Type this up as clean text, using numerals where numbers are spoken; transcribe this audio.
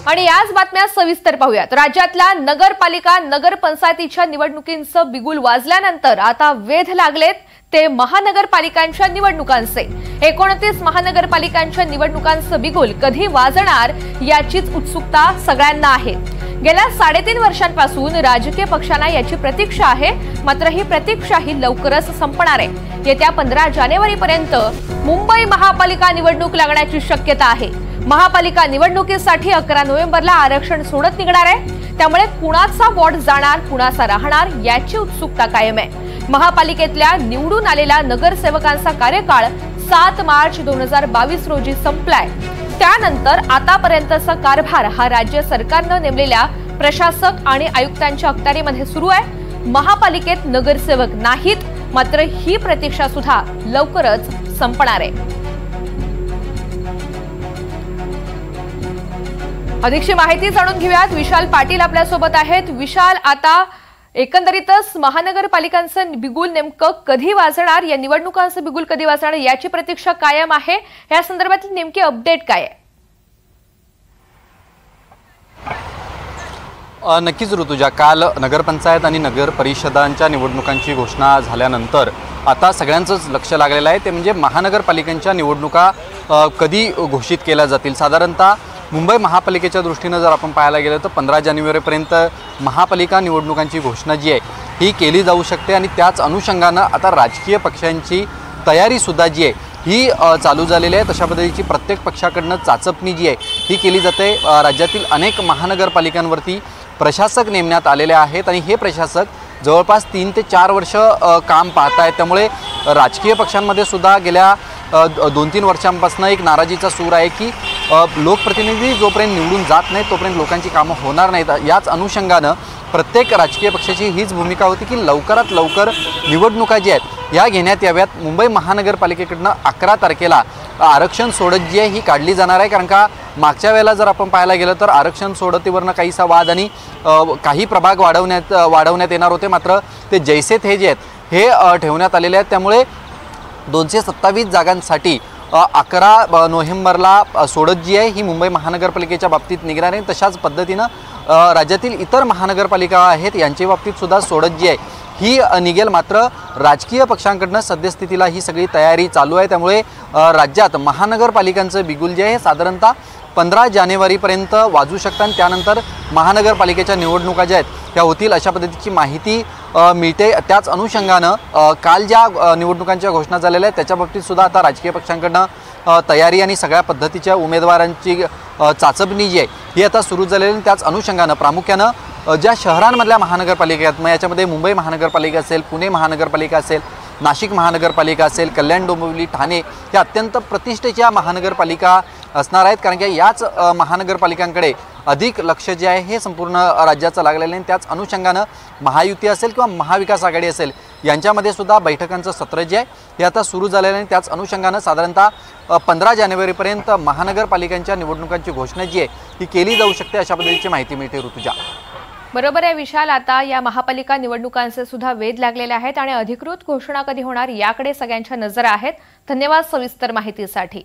आणि याच बातम्या सविस्तर पाहूयात। राज्यातल्या नगरपालिका नगरपंचायतीच्या निवडणुकींचं बिगुल वाजल्यानंतर आता वेध लागलेत ते महानगरपालिकांच्या निवडणुकांचे। 29 महानगरपालिकांच्या निवडणुकांचं बिगुल कधी वाजणार याचीच उत्सुकता सगळ्यांना आहे। गेल्या 3.5 वर्षांपासून राजकीय पक्षांना याची प्रतीक्षा आहे, मात्र ही प्रतीक्षा ही लवकरच संपणार आहे। येत्या 15 जानेवारीपर्यंत मुंबई महापालिका निवडणूक लागण्याची शक्यता आहे। महापालिका निवडणुकीसाठी 11 नोव्हेंबरला आरक्षण सोडत निघणार आहे, त्यामुळे कुणाचा वॉर्ड जाणार कुणाचा राहणार याची उत्सुकता कायम आहे। महापालिकेतल्या निवडून आलेल्या नगरसेवकांचा कार्यकाळ 7 मार्च 2022 रोजी संपलाय। त्यानंतर आतापर्यंतचा कारभार हा राज्य सरकारने नेमलेल्या प्रशासक आणि आयुक्तांच्या अखत्यारीमध्ये सुरू आहे। महापालिकेत नगरसेवक नाहीत, मात्र ही प्रतीक्षा सुद्धा लवकरच संपणार आहे। अधिकची माहिती जाणून घेऊयात। विशाल पाटील आपल्या सोबत आहेत। विशाल, आता एकंदरीतच महानगरपालिकांचं बिगुल नेमकं कधी वाजणार, या निवडणुकांचं बिगुल कधी वाजणार याची प्रतीक्षा कायम आहे, या संदर्भातील नेमकी अपडेट काय आहे? नक्कीच ऋतुजा, काल नगरपंचायत आणि नगर परिषदांच्या निवडणुकांची घोषणा झाल्यानंतर आता सगळ्यांचंच लक्ष लागलेलं आहे ते म्हणजे महानगरपालिकांच्या निवडणुका कधी घोषित केल्या जातील। साधारणतः मुंबई महापालिकेच्या दृष्टीने जर आपण पाहायला गेलो तर 15 जानेवारीपर्यंत महापालिका निवडणुकांची घोषणा जी आहे ही केली जाऊ शकते आणि त्याच अनुषंगाने आता राजकीय पक्षांची तयारी सुद्धा जी आहे ही चालू झालेली आहे। तशा पद्धतीची प्रत्येक पक्षाकडून चाचपणी जी आहे ही केली जाते। राज्यातील अनेक महानगरपालिकांवरती प्रशासक नेमण्यात आलेले आहेत आणि हे प्रशासक जवळपास 3 ते 4 वर्ष काम पाहत आहेत। त्यामुळे राजकीय पक्षांमध्ये सुद्धा गेल्या 2-3 वर्षांपासून एक नाराजीचा सूर आहे की लोकप्रतिनिधी जोपर्यंत निवडून जात नाहीत तोपर्यंत लोकांची कामं होणार नाहीत। याच अनुषंगाने प्रत्येक राजकीय पक्षाची हीच भूमिका होती की लवकरात लवकर निवडणुका जी आहेत या घेण्यात याव्यात। मुंबई महानगरपालिकेकडून 11 तारखेला आरक्षण सोडत जी आहे ही काढली जाणार आहे, कारण का मागच्या वेळेला जर आपण पाहायला गेलं तर आरक्षण सोडतीवरनं काहीसा वाद आणि काही प्रभाग वाढवण्यात येणार होते, मात्र ते जैसे थे जे आहेत हे ठेवण्यात आलेले आहेत। त्यामुळे 227 जागांसाठी 11 नोव्हेंबरला सोडत जी आहे ही मुंबई महानगरपालिकेच्या बाबतीत निघणार आहे। तशाच पद्धतीनं राज्यातील इतर महानगरपालिका आहेत यांच्या बाबतीत सुद्धा सोडत जी आहे ही निघेल। मात्र राजकीय पक्षांकडून सद्यस्थितीला ही सगळी तयारी चालू आहे। त्यामुळे राज्यात महानगरपालिकांचं बिगुल जे आहे साधारणतः 15 जानेवारीपर्यंत वाजू शकतं आणि त्यानंतर महानगरपालिकेच्या निवडणुका ज्या आहेत त्या होतील अशा पद्धतीची माहिती मिळते। त्याच अनुषंगानं काल ज्या निवडणुकांच्या घोषणा झालेल्या आहेत त्याच्या बाबतीत सुद्धा आता राजकीय पक्षांकडून तयारी आणि सगळ्या पद्धतीच्या उमेदवारांची चाचपणी जी आहे ही आता सुरू झालेली आहे। त्याच अनुषंगानं प्रामुख्यानं ज्या शहरांमधल्या महानगरपालिका आहेत, मग याच्यामध्ये मुंबई महानगरपालिका असेल, पुणे महानगरपालिका असेल, नाशिक महानगरपालिका असेल, कल्याण डोंबिवली, ठाणे या अत्यंत प्रतिष्ठेच्या महानगरपालिका असणार आहेत, कारण की याच महानगरपालिकांकडे अधिक लक्ष जे आहे हे संपूर्ण राज्याचं लागलेलं आहे। त्याच अनुषंगानं महायुती असेल किंवा महाविकास आघाडी असेल यांच्यामध्ये सुद्धा बैठकांचं सत्र जे आहे हे आता सुरू झालेलं आहे। त्याच अनुषंगानं साधारणतः 15 जानेवारीपर्यंत महानगरपालिकांच्या निवडणुकांची घोषणा जी आहे ही केली जाऊ शकते अशा पद्धतीची माहिती मिळते। ऋतुजा, बरोबर आहे विशाल, आता या महापालिका निवडणुकांचे सुद्धा वेध लागलेले आहेत आणि अधिकृत घोषणा कधी होणार याकडे सगळ्यांच्या नजर आहेत। धन्यवाद सविस्तर माहितीसाठी।